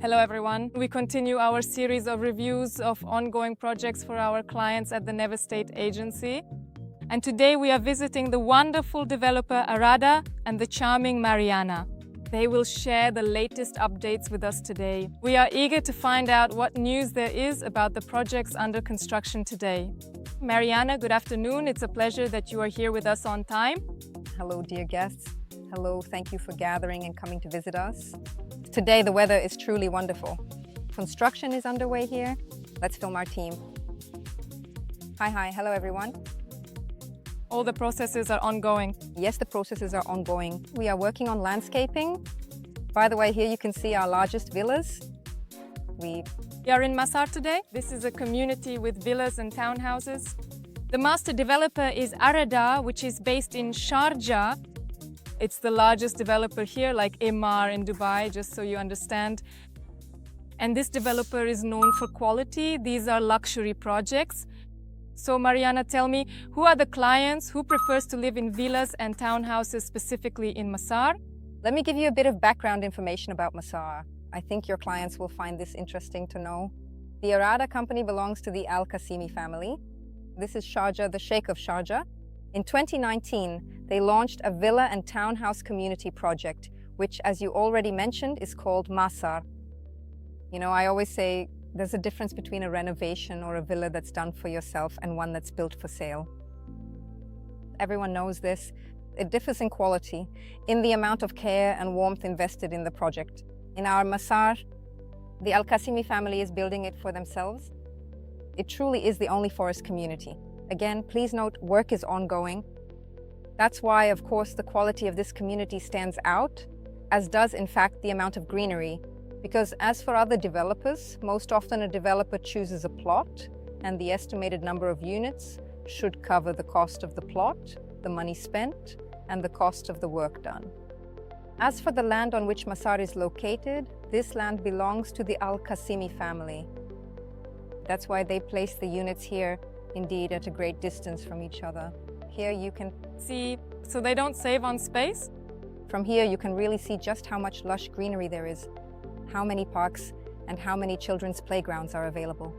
Hello everyone. We continue our series of reviews of ongoing projects for our clients at the Nevestate agency. And today we are visiting the wonderful developer Arada and the charming Mariana. They will share the latest updates with us today. We are eager to find out what news there is about the projects under construction today. Mariana, good afternoon. It's a pleasure that you are here with us on time. Hello, dear guests. Hello, thank you for gathering and coming to visit us. Today, the weather is truly wonderful. Construction is underway here. Let's film our team. Hi, hello everyone. All the processes are ongoing. Yes, the processes are ongoing. We are working on landscaping. By the way, here you can see our largest villas. We are in Masaar today. This is a community with villas and townhouses. The master developer is Arada, which is based in Sharjah. It's the largest developer here, like Emaar in Dubai, just so you understand. And this developer is known for quality. These are luxury projects. So Mariana, tell me, who are the clients? Who prefers to live in villas and townhouses specifically in Masaar? Let me give you a bit of background information about Masaar. I think your clients will find this interesting to know. The Arada company belongs to the Al-Qasimi family. This is Sharjah, the Sheikh of Sharjah. In 2019, they launched a villa and townhouse community project, which, as you already mentioned, is called Masaar. You know, I always say there's a difference between a renovation or a villa that's done for yourself and one that's built for sale. Everyone knows this. It differs in quality, in the amount of care and warmth invested in the project. In our Masaar, the Al-Qasimi family is building it for themselves. It truly is the only forest community. Again, please note, work is ongoing. That's why, of course, the quality of this community stands out, as does, in fact, the amount of greenery. Because as for other developers, most often a developer chooses a plot, and the estimated number of units should cover the cost of the plot, the money spent, and the cost of the work done. As for the land on which Masaar is located, this land belongs to the Al-Qasimi family. That's why they place the units here, indeed, at a great distance from each other. Here you can see, so they don't save on space? From here you can really see just how much lush greenery there is, how many parks and how many children's playgrounds are available.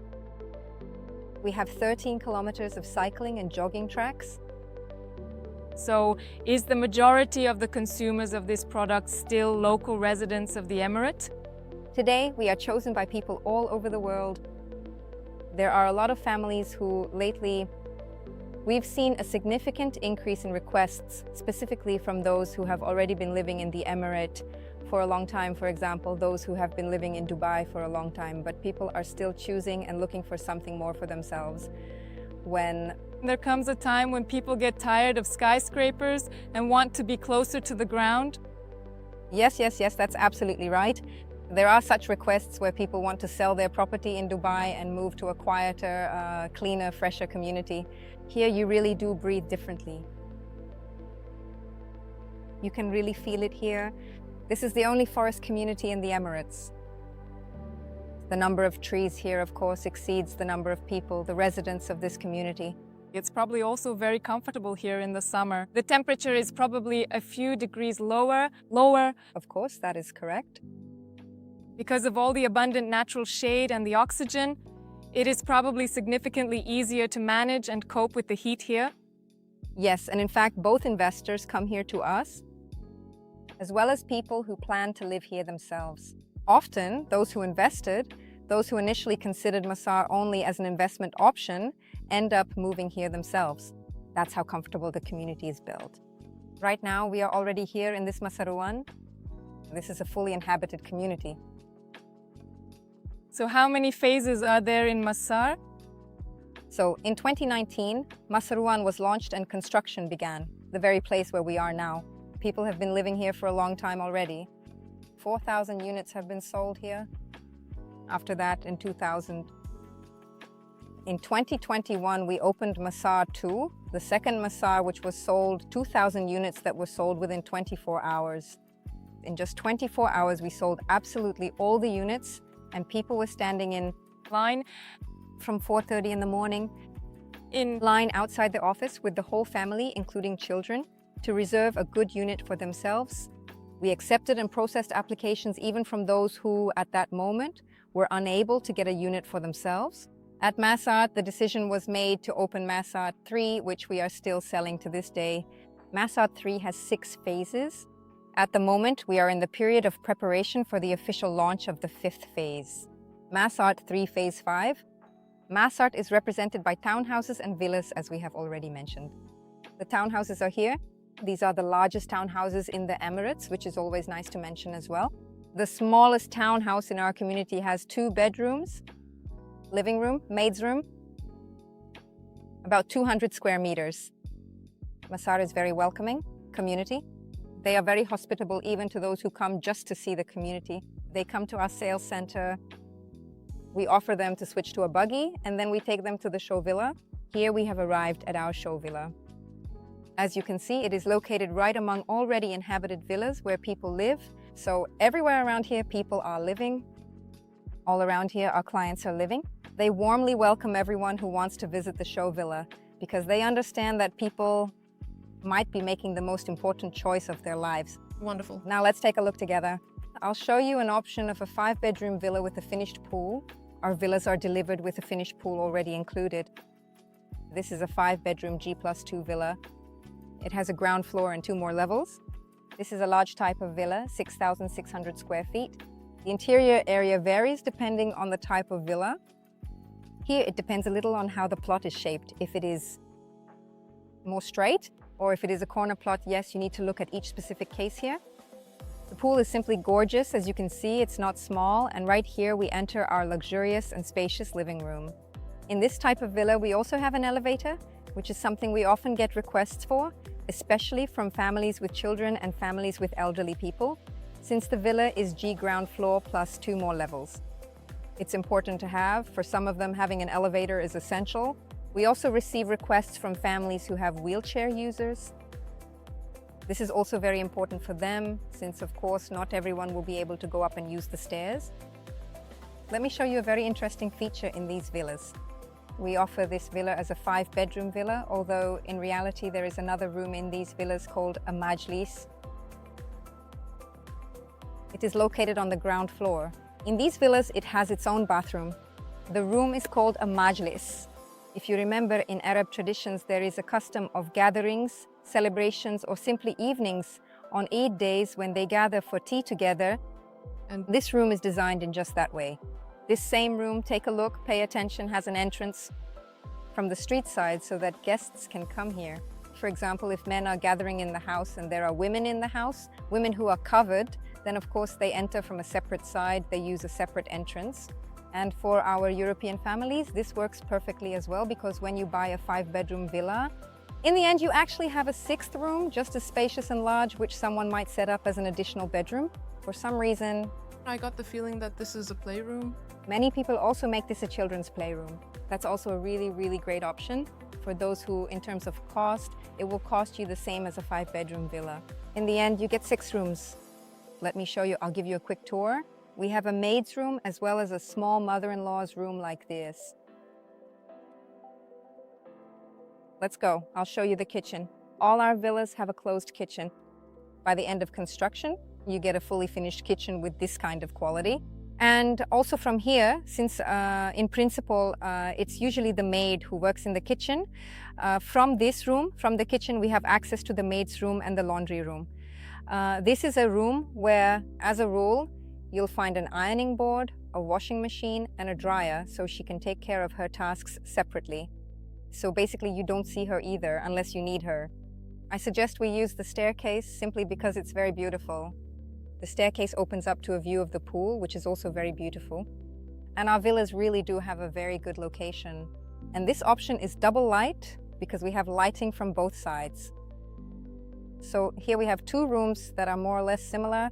We have 13 kilometers of cycling and jogging tracks. So, is the majority of the consumers of this product still local residents of the Emirate? Today, we are chosen by people all over the world. There are a lot of families who lately, we've seen a significant increase in requests, specifically from those who have already been living in the Emirate for a long time, for example, those who have been living in Dubai for a long time, but people are still choosing and looking for something more for themselves. When there comes a time when people get tired of skyscrapers and want to be closer to the ground? Yes, that's absolutely right. There are such requests where people want to sell their property in Dubai and move to a quieter, cleaner, fresher community. Here you really do breathe differently. You can really feel it here. This is the only forest community in the Emirates. The number of trees here, of course, exceeds the number of people, the residents of this community. It's probably also very comfortable here in the summer. The temperature is probably a few degrees lower. Of course, that is correct. Because of all the abundant natural shade and the oxygen, it is probably significantly easier to manage and cope with the heat here. Yes, and in fact, both investors come here to us, as well as people who plan to live here themselves. Often, those who invested, those who initially considered Masaar only as an investment option, end up moving here themselves. That's how comfortable the community is built. Right now, we are already here in this Masaruan. This is a fully inhabited community. So how many phases are there in Masaar? So in 2019, Masaruan was launched and construction began, the very place where we are now. People have been living here for a long time already. 4,000 units have been sold here. After that, in 2000. In 2021, we opened Masaar 2, the second Masaar, which was sold 2,000 units that were sold within 24 hours. In just 24 hours, we sold absolutely all the units, and people were standing in line from 4:30 in the morning, in line outside the office with the whole family, including children, to reserve a good unit for themselves. We accepted and processed applications even from those who, at that moment, were unable to get a unit for themselves. At Masaar, the decision was made to open Masaar 3, which we are still selling to this day. Masaar 3 has 6 phases. At the moment, we are in the period of preparation for the official launch of the 5th phase. Masaar 3 Phase 5. Masaar is represented by townhouses and villas, as we have already mentioned. The townhouses are here. These are the largest townhouses in the Emirates, which is always nice to mention as well. The smallest townhouse in our community has 2 bedrooms, living room, maid's room, about 200 square meters. Masaar is very welcoming community. They are very hospitable even to those who come just to see the community. They come to our sales center. We offer them to switch to a buggy, and then we take them to the show villa. Here we have arrived at our show villa. As you can see, it is located right among already inhabited villas where people live. So everywhere around here, people are living. All around here, our clients are living. They warmly welcome everyone who wants to visit the show villa because they understand that people might be making the most important choice of their lives. Wonderful. Now let's take a look together. I'll show you an option of a 5-bedroom villa with a finished pool. Our villas are delivered with a finished pool already included. This is a 5-bedroom G+2 villa. It has a ground floor and 2 more levels. This is a large type of villa, 6,600 square feet. The interior area varies depending on the type of villa. Here, it depends a little on how the plot is shaped. If it is more straight, or if it is a corner plot, yes, you need to look at each specific case here. The pool is simply gorgeous. As you can see, it's not small. And right here, we enter our luxurious and spacious living room. In this type of villa, we also have an elevator, which is something we often get requests for, especially from families with children and families with elderly people, since the villa is G ground floor plus 2 more levels. It's important to have. For some of them, having an elevator is essential. We also receive requests from families who have wheelchair users. This is also very important for them, since of course not everyone will be able to go up and use the stairs. Let me show you a very interesting feature in these villas. We offer this villa as a 5-bedroom villa, although in reality there is another room in these villas called a Majlis. It is located on the ground floor. In these villas, it has its own bathroom. The room is called a Majlis. If you remember, in Arab traditions, there is a custom of gatherings, celebrations, or simply evenings on Eid days when they gather for tea together. And this room is designed in just that way. This same room, take a look, pay attention, has an entrance from the street side so that guests can come here. For example, if men are gathering in the house and there are women in the house, women who are covered, then of course they enter from a separate side, they use a separate entrance. And for our European families, this works perfectly as well, because when you buy a 5-bedroom villa, in the end you actually have a 6th room, just as spacious and large, which someone might set up as an additional bedroom. For some reason, I got the feeling that this is a playroom. Many people also make this a children's playroom. That's also a really, really great option for those who, in terms of cost, it will cost you the same as a 5-bedroom villa. In the end, you get 6 rooms. Let me show you, I'll give you a quick tour. We have a maid's room as well as a small mother-in-law's room like this. Let's go, I'll show you the kitchen. All our villas have a closed kitchen. By the end of construction, you get a fully finished kitchen with this kind of quality. And also from here, since in principle, it's usually the maid who works in the kitchen, from this room, from the kitchen, we have access to the maid's room and the laundry room. This is a room where, as a rule, you'll find an ironing board, a washing machine, and a dryer, so she can take care of her tasks separately. So basically, you don't see her either unless you need her. I suggest we use the staircase simply because it's very beautiful. The staircase opens up to a view of the pool, which is also very beautiful. And our villas really do have a very good location. And this option is double light because we have lighting from both sides. So here we have 2 rooms that are more or less similar.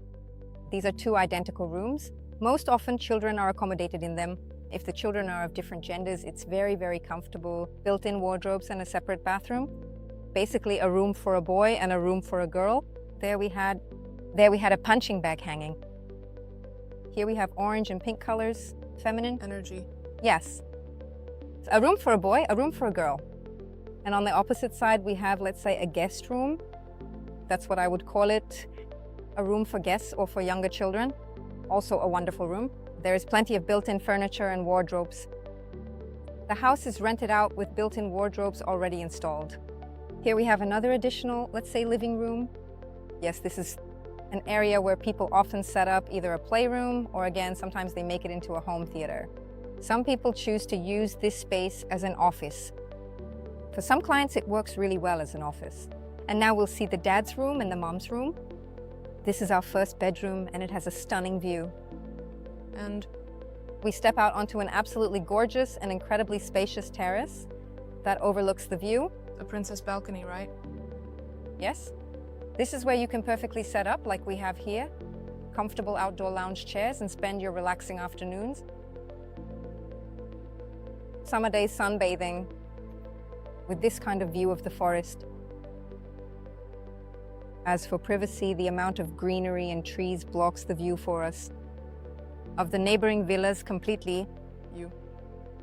These are 2 identical rooms. Most often children are accommodated in them. If the children are of different genders, it's very, very comfortable. Built-in wardrobes and a separate bathroom. Basically a room for a boy and a room for a girl. There we had a punching bag hanging. Here we have orange and pink colors, feminine. Energy. Yes. A room for a boy, a room for a girl. And on the opposite side, we have, let's say, a guest room. That's what I would call it. a room for guests or for younger children, also a wonderful room. There is plenty of built-in furniture and wardrobes. The house is rented out with built-in wardrobes already installed. Here we have another additional, let's say, living room. Yes, this is an area where people often set up either a playroom or, again, sometimes they make it into a home theater. Some people choose to use this space as an office. For some clients, it works really well as an office. And now we'll see the dad's room and the mom's room. This is our first bedroom and it has a stunning view. And we step out onto an absolutely gorgeous and incredibly spacious terrace that overlooks the view. a princess balcony, right? Yes. This is where you can perfectly set up like we have here. Comfortable outdoor lounge chairs and spend your relaxing afternoons. Summer days sunbathing with this kind of view of the forest. As for privacy, the amount of greenery and trees blocks the view for us. Of the neighboring villas completely. You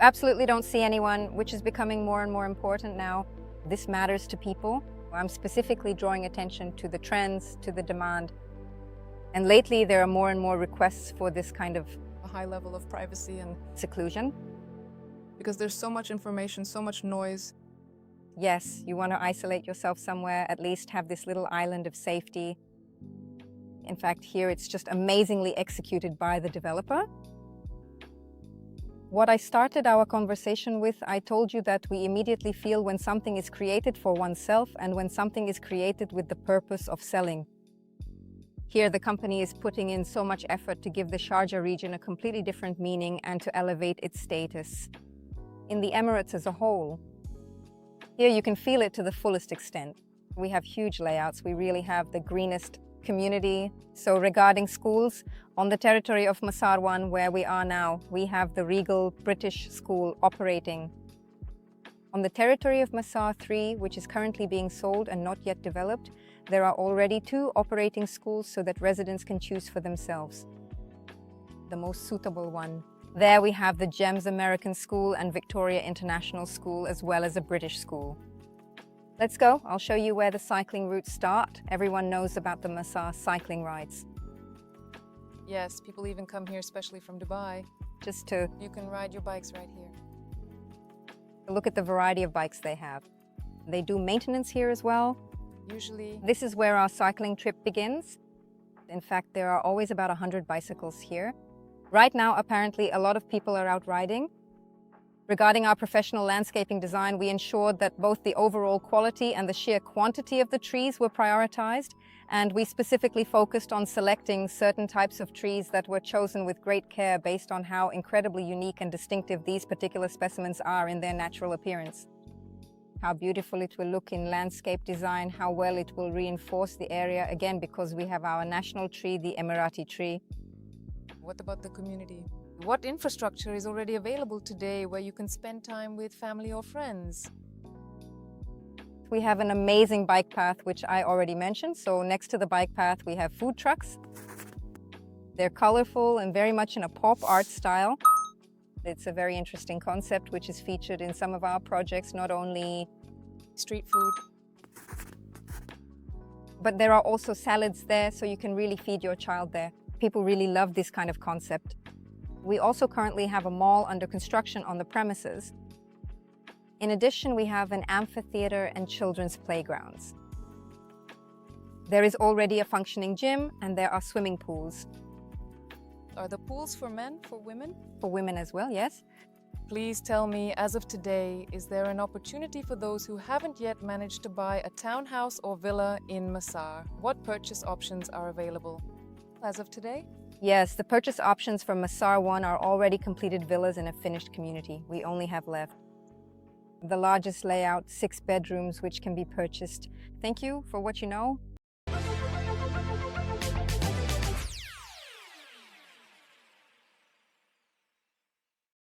Absolutely don't see anyone, which is becoming more and more important now. This matters to people. I'm specifically drawing attention to the trends, to the demand. And lately, there are more and more requests for this kind of a high level of privacy, and seclusion. because there's so much information, so much noise. Yes, you want to isolate yourself somewhere, at least have this little island of safety. In fact, here it's just amazingly executed by the developer. What I started our conversation with, I told you that we immediately feel when something is created for oneself and when something is created with the purpose of selling. Here, the company is putting in so much effort to give the Sharjah region a completely different meaning and to elevate its status. In the Emirates as a whole, here you can feel it to the fullest extent. We have huge layouts. We really have the greenest community. So regarding schools, on the territory of Masaar 1, where we are now, we have the Regal British School operating. On the territory of Masaar 3, which is currently being sold and not yet developed, there are already 2 operating schools so that residents can choose for themselves the most suitable one. There we have the GEMS American School and Victoria International School, as well as a British school. Let's go. I'll show you where the cycling routes start. Everyone knows about the Masaar cycling rides. Yes, people even come here, especially from Dubai. Just to You can ride your bikes right here. look at the variety of bikes they have. They do maintenance here as well. Usually, This is where our cycling trip begins. In fact, there are always about 100 bicycles here. Right now, apparently, a lot of people are out riding. Regarding our professional landscaping design, we ensured that both the overall quality and the sheer quantity of the trees were prioritized, and we specifically focused on selecting certain types of trees that were chosen with great care based on how incredibly unique and distinctive these particular specimens are in their natural appearance. How beautiful it will look in landscape design, how well it will reinforce the area, again, because we have our national tree, the Emirati tree. what about the community? What infrastructure is already available today where you can spend time with family or friends? We have an amazing bike path, which I already mentioned. So next to the bike path, we have food trucks. They're colorful and very much in a pop art style. It's a very interesting concept, which is featured in some of our projects, not only Street food. but there are also salads there, so you can really feed your child there. People really love this kind of concept. We also currently have a mall under construction on the premises. In addition, we have an amphitheater and children's playgrounds. There is already a functioning gym and there are swimming pools. Are the pools for men, for women? For women as well, yes. Please tell me, as of today, is there an opportunity for those who haven't yet managed to buy a townhouse or villa in Masaar? What purchase options are available? As of today? Yes, the purchase options for Masaar 1 are already completed villas in a finished community. We only have left the largest layout, 6 bedrooms, which can be purchased. Thank you for what you know.